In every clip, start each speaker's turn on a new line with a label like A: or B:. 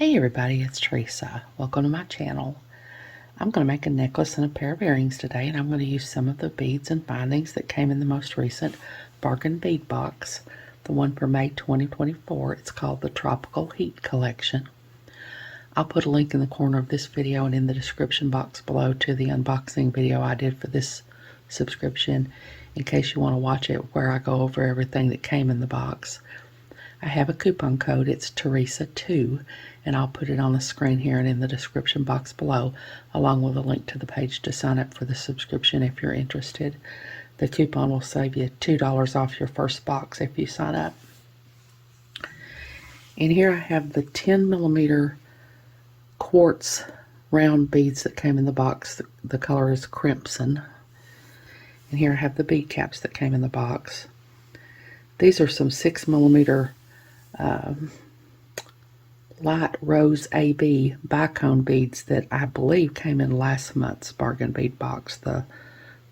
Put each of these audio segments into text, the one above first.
A: Hey everybody, it's Teresa. Welcome to my channel. I'm going to make a necklace and a pair of earrings today, and I'm going to use some of the beads and bindings that came in the most recent bargain bead box, the one for May 2024. It's called the Tropical Heat Collection. I'll put a link in the corner of this video and in the description box below to the unboxing video I did for this subscription in case you want to watch it, where I go over everything that came in the box. I have a coupon code. It's Teresa2, and I'll put it on the screen here and in the description box below, along with a link to the page to sign up for the subscription if you're interested. The coupon will save you $2 off your first box if you sign up. And here I have the 10mm quartz round beads that came in the box. The color is crimson. And here I have the bead caps that came in the box. These are some 6mm light rose AB bicone beads that I believe came in last month's bargain bead box. The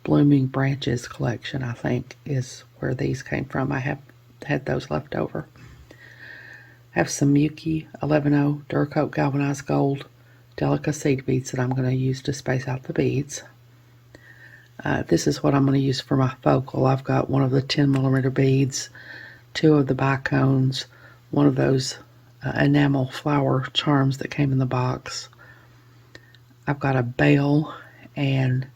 A: Blooming Branches collection, I think, is where these came from. I have had those left over. I have some Yuki 11.0 Duracoat galvanized gold Delica seed beads that I'm going to use to space out the beads. This is what I'm going to use for my focal. I've got one of the 10mm beads, two of the bicones, one of those enamel flower charms that came in the box. I've got a bell and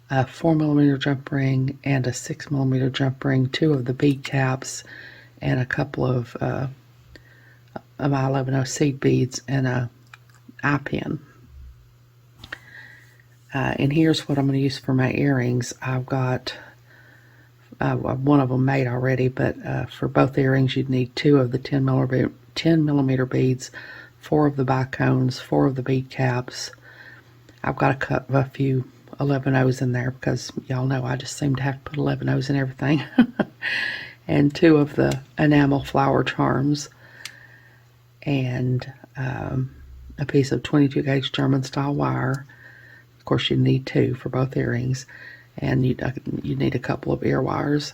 A: a 4mm jump ring and a 6mm jump ring, two of the bead caps, and a couple of my 11.0 seed beads and a eye pin. And here's what I'm going to use for my earrings. I've got one of them made already, but for both earrings you'd need two of the 10mm beads, four of the bicones, four of the bead caps. I've got a few 11.0s in there because y'all know I just seem to have to put 11.0s in everything. And two of the enamel flower charms, and a piece of 22 gauge German style wire. Of course you need two for both earrings, and you need a couple of ear wires.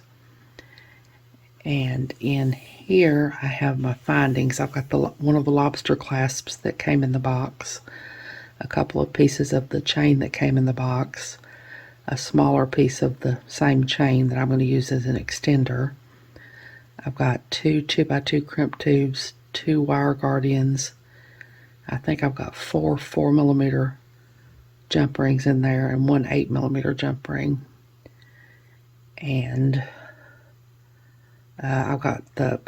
A: And in here I have my findings. I've got one of the lobster clasps that came in the box, a couple of pieces of the chain that came in the box, a smaller piece of the same chain that I'm going to use as an extender. I've got two 2x2 crimp tubes, two wire guardians. I think I've got four 4mm jump rings in there and one 8mm jump ring. And I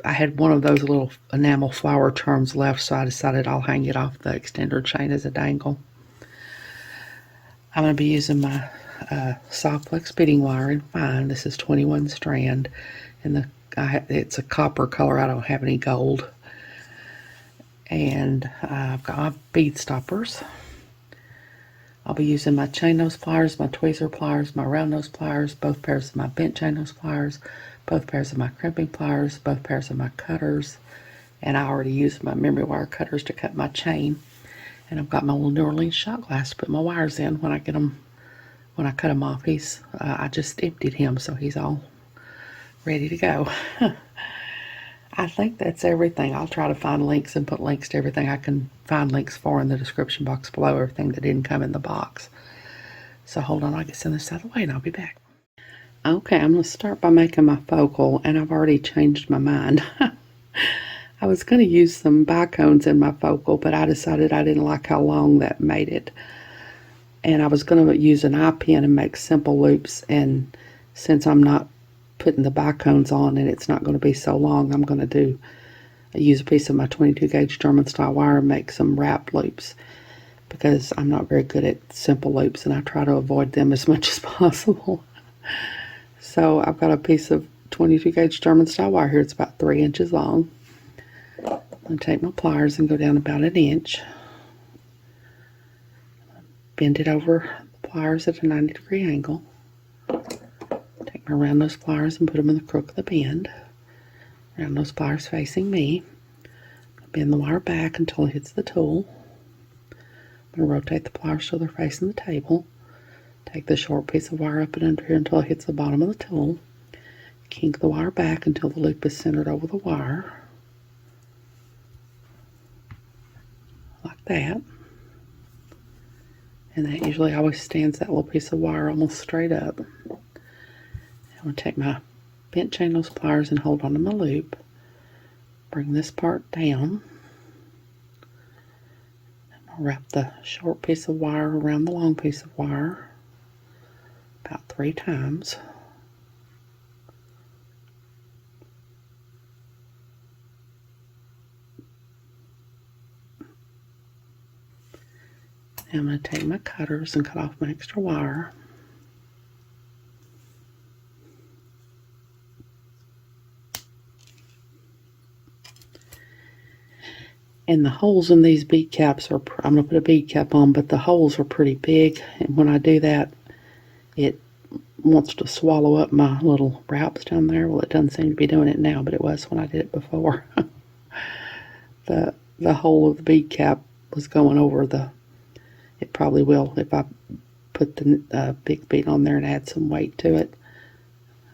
A: had one of those little enamel flower charms left, so I decided I'll hang it off the extender chain as a dangle. I'm going to be using my soft flex beading wire in fine. This is 21 strand, and it's a copper color. I don't have any gold. And I've got my bead stoppers. I'll be using my chain nose pliers, my tweezer pliers, my round nose pliers, both pairs of my bent chain nose pliers, both pairs of my crimping pliers, both pairs of my cutters, and I already used my memory wire cutters to cut my chain. And I've got my little New Orleans shot glass to put my wires in when I cut them off. I just emptied him, so he's all ready to go. I think that's everything. I'll try to find links and put links to everything I can find links for in the description box below, everything that didn't come in the box. So hold on, I'll get some of this out of the way and I'll be back. Okay, I'm going to start by making my focal, and I've already changed my mind. I was going to use some bicones in my focal, but I decided I didn't like how long that made it. And I was going to use an eye pin and make simple loops, and since I'm not putting the bicones on and it's not going to be so long, I'm going to use a piece of my 22 gauge German style wire and make some wrap loops, because I'm not very good at simple loops and I try to avoid them as much as possible. So I've got a piece of 22 gauge German style wire here. It's about 3 inches long. I'm going to take my pliers and go down about 1 inch. Bend it over the pliers at a 90-degree angle. Take my round nose pliers and put them in the crook of the bend. Round nose pliers facing me. Bend the wire back until it hits the tool. I'm going to rotate the pliers so they're facing the table. Take the short piece of wire up and under here until it hits the bottom of the tool. Kink the wire back until the loop is centered over the wire. that. And that usually always stands that little piece of wire almost straight up. I'm going to take my bent chain nose pliers and hold onto my loop. Bring this part down. I'll wrap the short piece of wire around the long piece of wire about 3 times. Now I'm going to take my cutters and cut off my extra wire. And the holes in these bead caps are, I'm going to put a bead cap on, but the holes are pretty big. And when I do that, it wants to swallow up my little wraps down there. Well, it doesn't seem to be doing it now, but it was when I did it before. The hole of the bead cap was going over the, it probably will if I put the big bead on there and add some weight to it.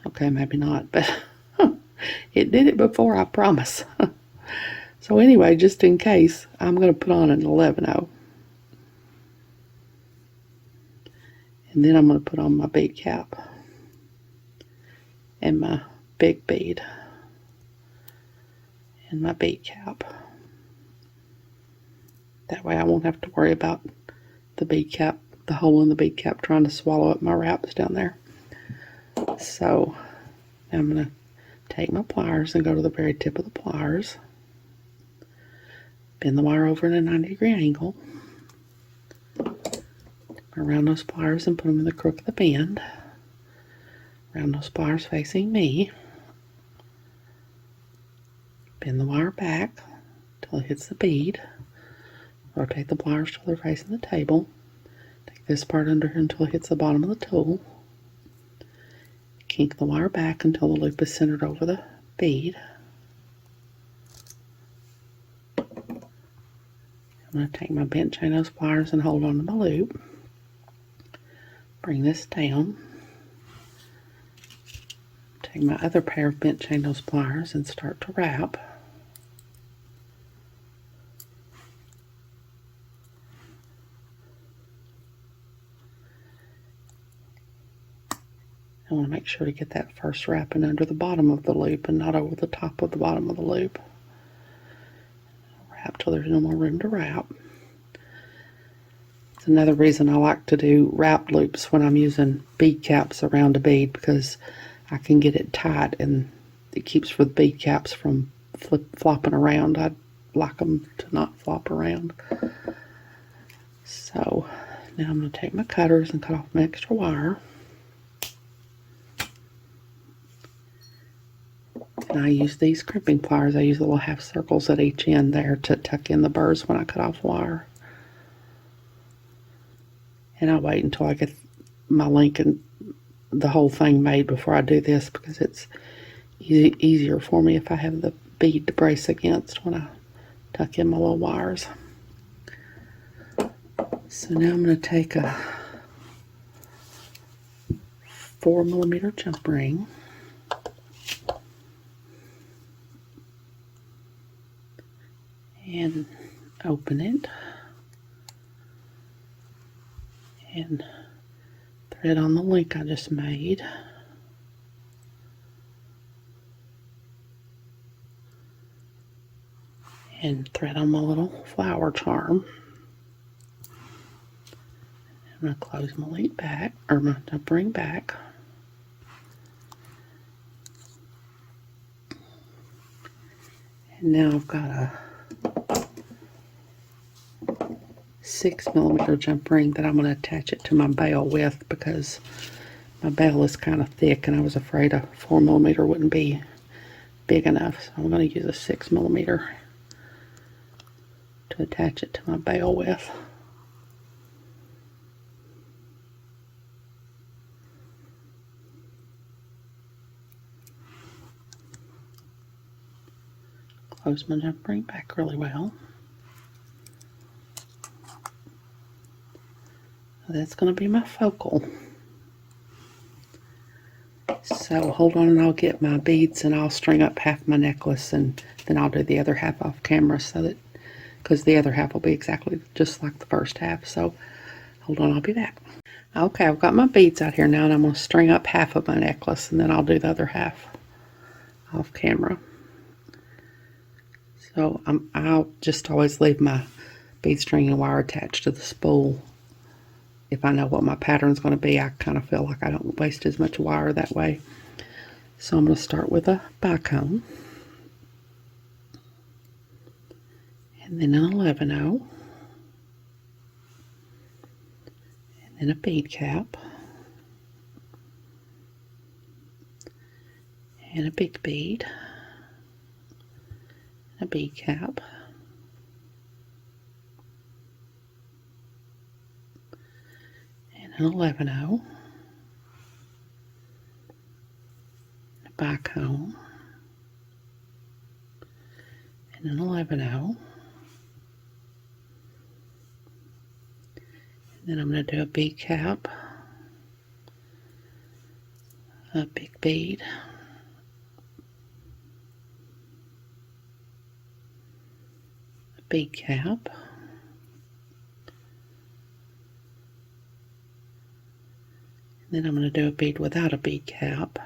A: Okay, maybe not, but it did it before, I promise. So anyway, just in case, I'm going to put on an 11-0. And then I'm going to put on my bead cap and my big bead and my bead cap. That way I won't have to worry about the bead cap, the hole in the bead cap trying to swallow up my wraps down there. So now I'm going to take my pliers and go to the very tip of the pliers. Bend the wire over in a 90-degree angle. Around those pliers and put them in the crook of the bend. Around those pliers facing me. Bend the wire back until it hits the bead. Rotate the pliers till they're facing the table. Take this part under here until it hits the bottom of the tool. Kink the wire back until the loop is centered over the bead. I'm going to take my bent chain nose pliers and hold on to my loop. Bring this down. Take my other pair of bent chain nose pliers and start to wrap. I want to make sure to get that first wrapping under the bottom of the loop and not over the top of the bottom of the loop. Wrap till there's no more room to wrap. It's another reason I like to do wrap loops when I'm using bead caps around a bead, because I can get it tight and it keeps the bead caps from flopping around. I'd like them to not flop around. So now I'm going to take my cutters and cut off my extra wire. And I use these crimping pliers. I use the little half circles at each end there to tuck in the burrs when I cut off wire. And I wait until I get my link and the whole thing made before I do this, because it's easier for me if I have the bead to brace against when I tuck in my little wires. So now I'm going to take a 4mm jump ring. And open it and thread on the link I just made. And thread on my little flower charm. I'm going to close my link back, or my jump ring back. And now I've got a 6mm jump ring that I'm going to attach it to my bail with, because my bail is kind of thick and I was afraid a 4mm wouldn't be big enough. So I'm going to use a 6mm to attach it to my bail with. Close my jump ring back really well. That's going to be my focal. So hold on and I'll get my beads and I'll string up half my necklace and then I'll do the other half off camera, so that, because the other half will be exactly just like the first half. So hold on, I'll be back. Okay, I've got my beads out here now, and I'm going to string up half of my necklace, and then I'll do the other half off camera. So I'll just always leave my bead stringing wire attached to the spool. If I know what my pattern's going to be, I kind of feel like I don't waste as much wire that way. So I'm going to start with a bicone, and then an 11-0, and then a bead cap, and a big bead, a bead cap, and an 11-0, a bicone, and an 11-0. Then I'm going to do a bead cap, a big bead, a bead cap, and then I'm going to do a bead without a bead cap,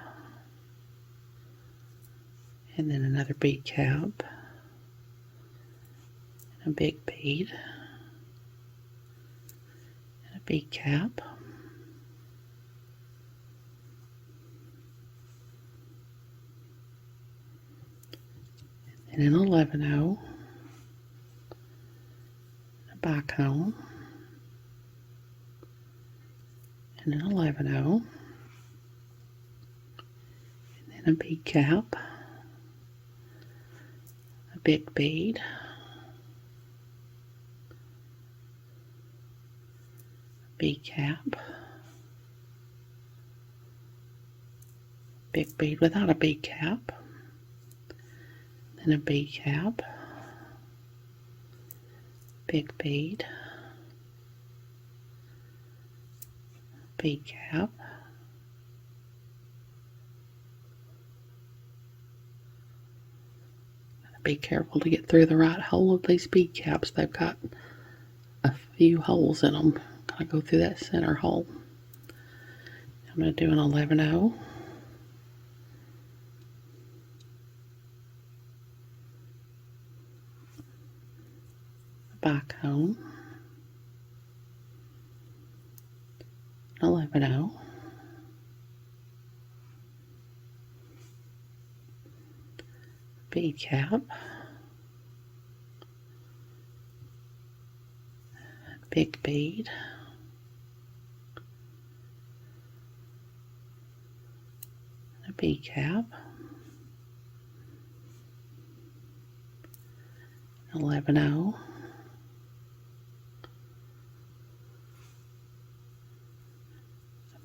A: and then another bead cap, and a big bead, and a bead cap, and an 11-0, a bicone, and an 11-0, and then a bead cap, a big bead, bead cap, big bead without a bead cap, then a bead cap, big bead, bead cap, be careful to get through the right hole of these bead caps. They've got a few holes in them. Gotta go through that center hole. I'm going to do an 11-0, bicone, 11-0, bead cap, big bead, a bead cap, 11-0,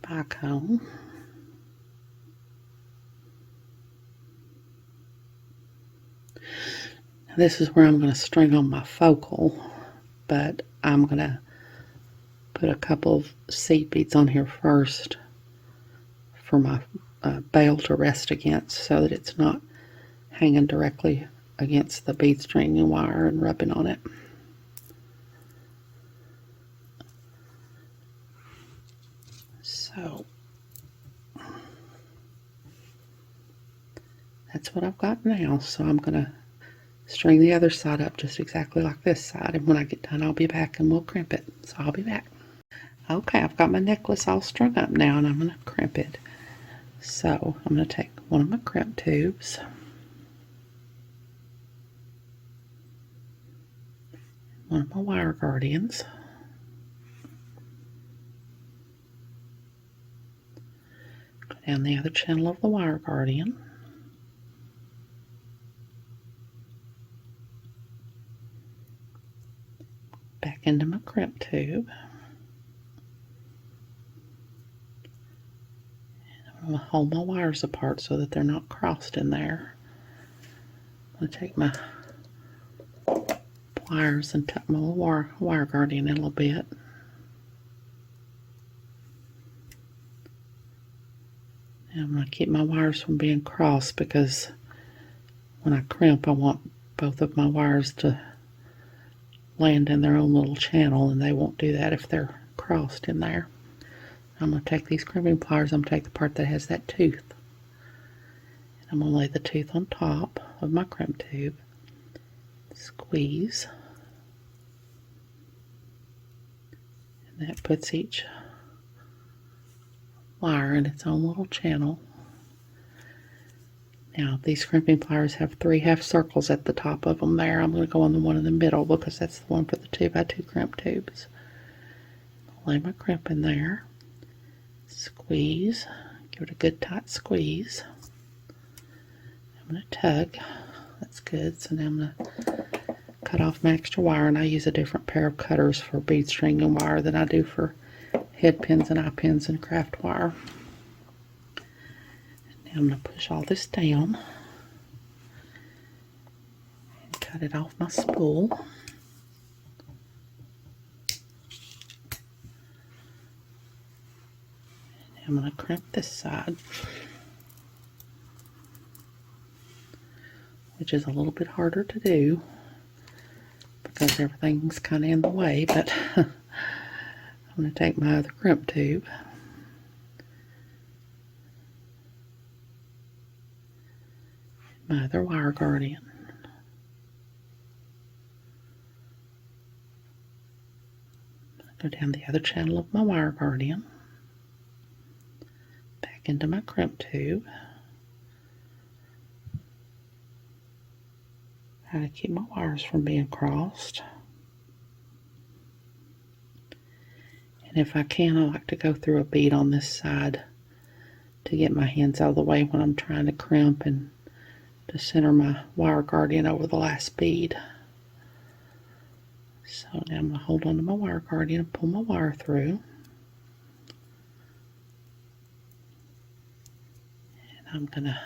A: bicone, now this is where I'm going to string on my focal, but I'm going to put a couple of seed beads on here first for my bail to rest against, so that it's not hanging directly against the bead stringing wire and rubbing on it. So that's what I've got now. So I'm going to string the other side up just exactly like this side, and when I get done I'll be back and we'll crimp it. So I'll be back. Okay, I've got my necklace all strung up now, and I'm going to crimp it. So I'm going to take one of my crimp tubes, one of my wire guardians, go down the other channel of the wire guardian, back into my crimp tube, and I'm going to hold my wires apart so that they're not crossed in there. I'm going to take my pliers and tuck my wire guardian in a little bit. And I'm going to keep my wires from being crossed, because when I crimp I want both of my wires to land in their own little channel, and they won't do that if they're crossed in there. I'm going to take these crimping pliers, I'm going to take the part that has that tooth. And I'm going to lay the tooth on top of my crimp tube, squeeze, and that puts each wire in its own little channel. Now these crimping pliers have 3 half circles at the top of them there. I'm going to go on the one in the middle because that's the one for the 2x2 crimp tubes. Lay my crimp in there, squeeze, give it a good tight squeeze. I'm going to tug, that's good. So now I'm going to cut off my extra wire, and I use a different pair of cutters for bead string and wire than I do for head pins and eye pins and craft wire. Now I'm going to push all this down and cut it off my spool. Now I'm going to crimp this side, which is a little bit harder to do because everything's kind of in the way, but I'm going to take my other crimp tube, my other wire guardian, go down the other channel of my wire guardian, back into my crimp tube. How to keep my wires from being crossed. And if I can, I like to go through a bead on this side to get my hands out of the way when I'm trying to crimp and to center my wire guardian over the last bead. So now I'm going to hold on to my wire guardian and pull my wire through. And I'm going to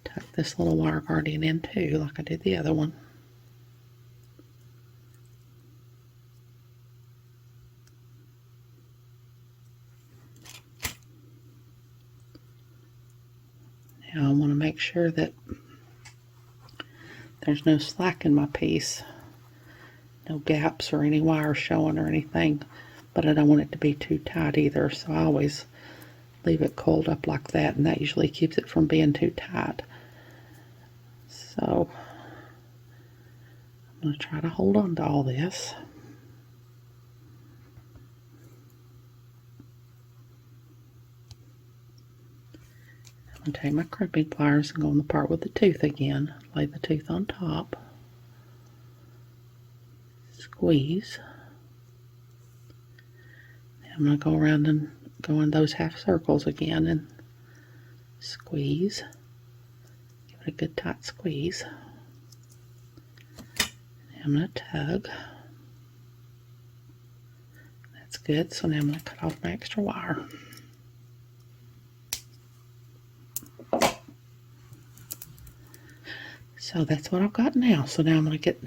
A: tuck this little wire guardian in too, like I did the other one. Now I want to make sure that there's no slack in my piece, no gaps or any wire showing or anything, but I don't want it to be too tight either, so I always leave it coiled up like that, and that usually keeps it from being too tight. So I'm going to try to hold on to all this. I'm going to take my crimping pliers and go on the part with the tooth again. Lay the tooth on top. Squeeze. Now I'm going to go around and go in those half circles again and squeeze. Give it a good tight squeeze. Now I'm going to tug. That's good. So now I'm going to cut off my extra wire. So that's what I've got now. So now I'm going to get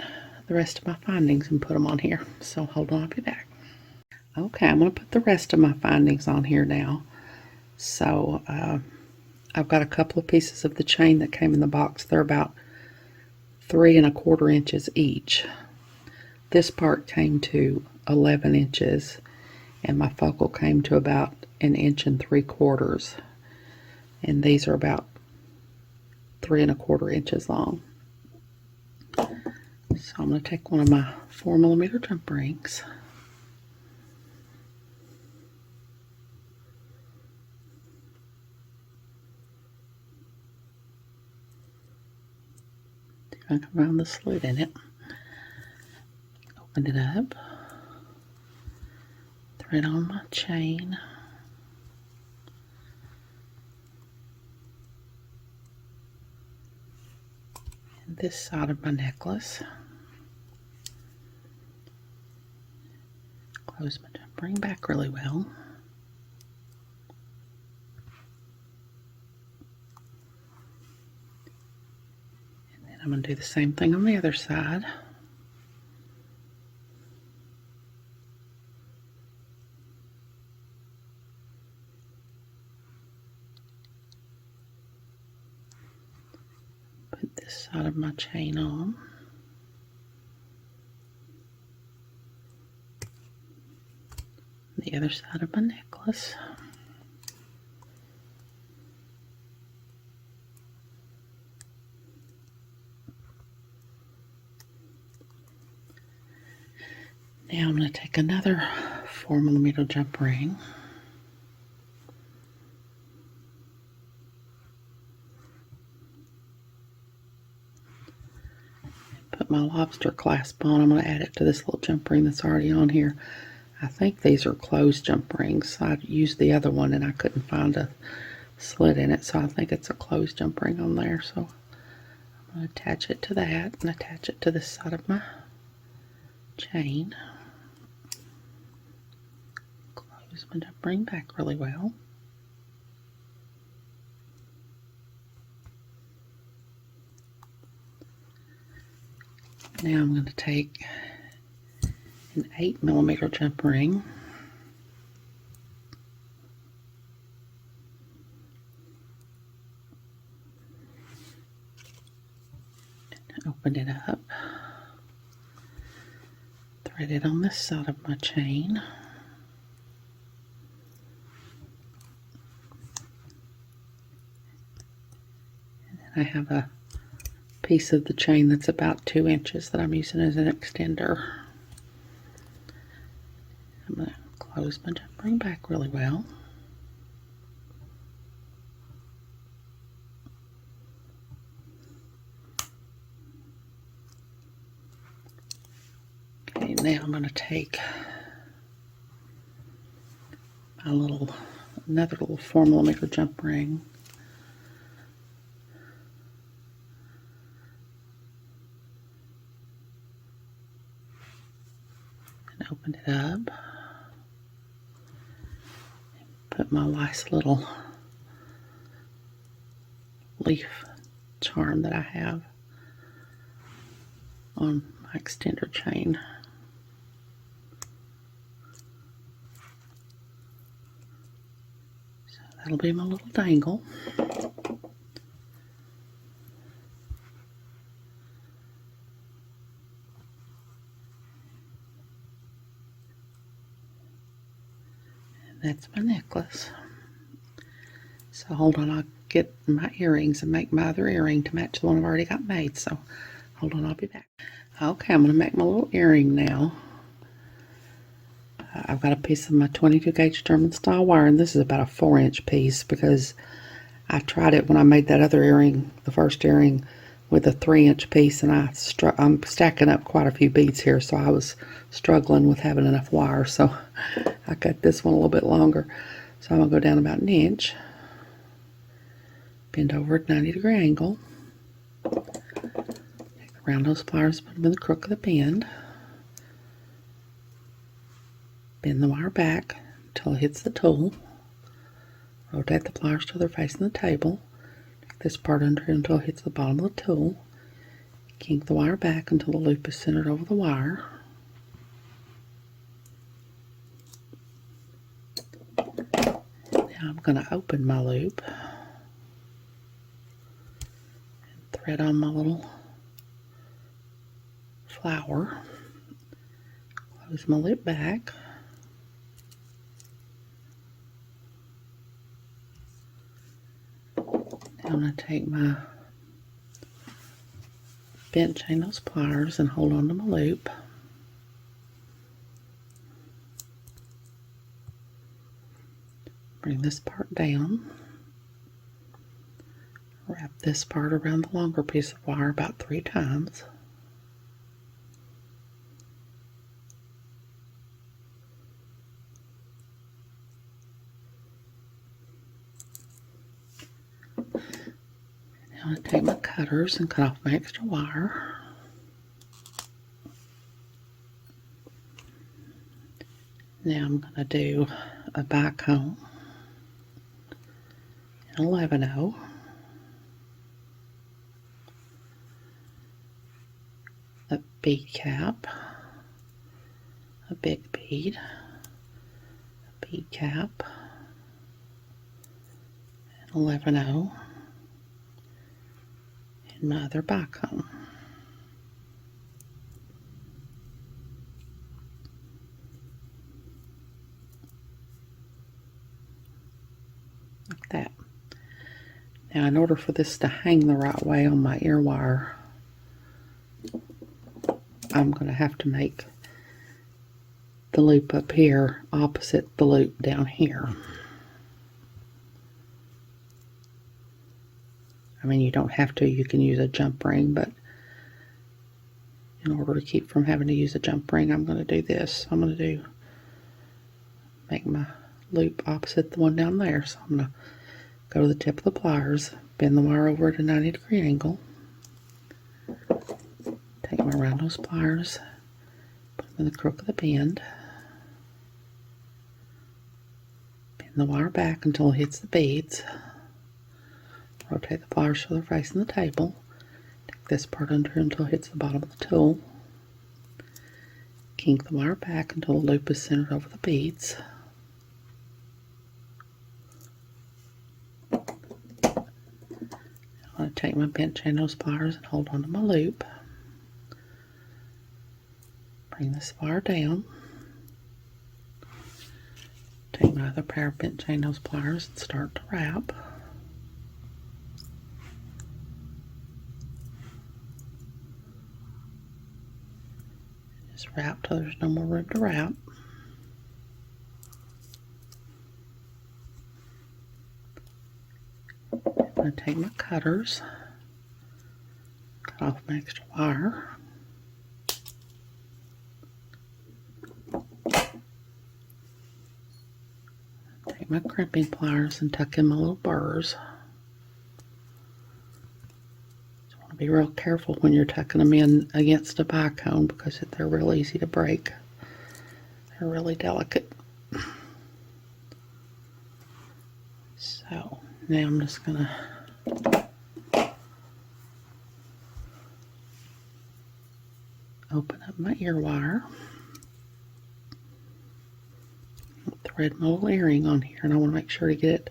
A: the rest of my findings and put them on here. So hold on, I'll be back. Okay, I'm going to put the rest of my findings on here now. So I've got a couple of pieces of the chain that came in the box. They're about 3 1/4 inches each. This part came to 11 inches, and my focal came to about 1 3/4 inches. And these are about 3 1/4 inches long. So I'm going to take one of my 4mm jump rings. I come around the slit in it. Open it up. Thread on my chain. And this side of my necklace. Close my jump ring back really well. And then I'm going to do the same thing on the other side. Put this side of my chain on. The other side of my necklace. Now I'm going to take another 4mm jump ring. Put my lobster clasp on. I'm going to add it to this little jump ring that's already on here. I think these are closed jump rings. I used the other one and I couldn't find a slit in it, so I think it's a closed jump ring on there. So I'm going to attach it to that and attach it to the side of my chain. Close my jump ring back really well. Now I'm going to take an 8mm jump ring and open it up, thread it on this side of my chain, and then I have a piece of the chain that's about 2 inches that I'm using as an extender. I'm going to close my jump ring back really well. Okay, now I'm going to take my another little 4mm jump ring. And open it up. Put my nice little leaf charm that I have on my extender chain. So that'll be my little dangle. And that's my necklace. So hold on, I'll get my earrings and make my other earring to match the one I've already got made. So hold on, I'll be back. Okay, I'm going to make my little earring now. I've got a piece of my 22 gauge German style wire, and this is about a 4-inch piece because I tried it when I made that other earring, the first earring, with a 3-inch piece, and I'm stacking up quite a few beads here, so I was struggling with having enough wire, so I cut this one a little bit longer. So I'm going to go down about 1 inch, bend over at a 90-degree angle, take the round nose pliers, put them in the crook of the bend, bend the wire back until it hits the tool, rotate the pliers till they're facing the table, take this part under until it hits the bottom of the tool, kink the wire back until the loop is centered over the wire. Now I'm going to open my loop and thread on my little flower, close my loop back, now I'm going to take my bent chain nose pliers and hold on to my loop. Bring this part down, wrap this part around the longer piece of wire about 3 times. Now I'm going to take my cutters and cut off my extra wire. Now I'm going to do a bicone, an 11-0, a bead cap, a big bead, a bead cap, an 11-0, and my other bicone. like that. Now, in order for this to hang the right way on my ear wire, I'm going to have to make the loop up here opposite the loop down here. I mean, you don't have to. You can use a jump ring, but in order to keep from having to use a jump ring, I'm going to do this. I'm going to make my loop opposite the one down there. So I'm going to go to the tip of the pliers, bend the wire over at a 90-degree angle, take my round nose pliers, put them in the crook of the bend the wire back until it hits the beads, rotate the pliers so they're facing the table, take this part under until it hits the bottom of the tool, kink the wire back until the loop is centered over the beads. I'm going to take my bent chain nose pliers and hold onto my loop. Bring this wire down. Take my other pair of bent chain nose pliers and start to wrap. Just wrap till there's no more room to wrap. I'm going to take my cutters, cut off my extra wire. Take my crimping pliers and tuck in my little burrs. Just want to be real careful when you're tucking them in against a bicone because they're real easy to break. They're really delicate. So now I'm just going to open up my ear wire. Thread my little earring on here, and I want to make sure to get it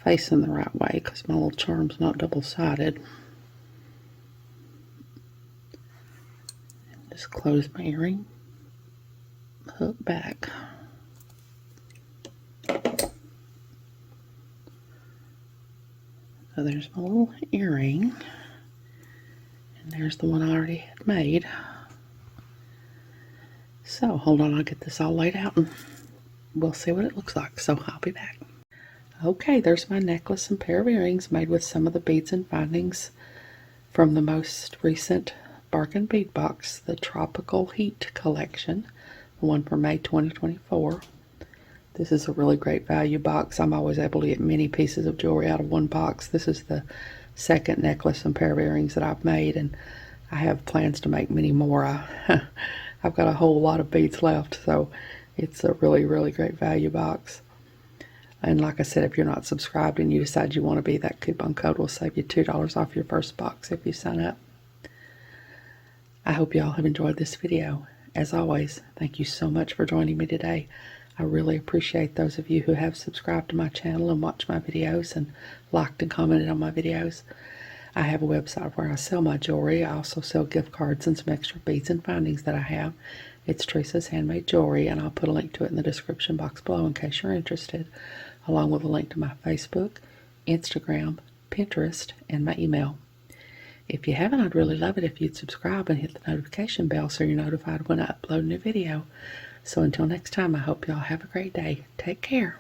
A: facing the right way because my little charm's not double-sided. Just close my earring, hook back. So there's my little earring, and there's the one I already had made. So hold on, I'll get this all laid out and we'll see what it looks like. So I'll be back. Okay, there's my necklace and pair of earrings made with some of the beads and findings from the most recent bargain bead box, the Tropical Heat collection, the one for May 2024. This is a really great value box. I'm always able to get many pieces of jewelry out of one box. This is the second necklace and pair of earrings that I've made, and I have plans to make many more. I've got a whole lot of beads left, so it's a really, really great value box. And like I said, if you're not subscribed and you decide you want to be, that coupon code will save you $2 off your first box if you sign up. I hope you all have enjoyed this video. As always, thank you so much for joining me today. I really appreciate those of you who have subscribed to my channel and watched my videos and liked and commented on my videos. I have a website where I sell my jewelry. I also sell gift cards and some extra beads and findings that I have. It's Teresa's Handmade Jewelry, and I'll put a link to it in the description box below in case you're interested, along with a link to my Facebook, Instagram, Pinterest, and my email. If you haven't, I'd really love it if you'd subscribe and hit the notification bell so you're notified when I upload a new video. So until next time, I hope y'all have a great day. Take care.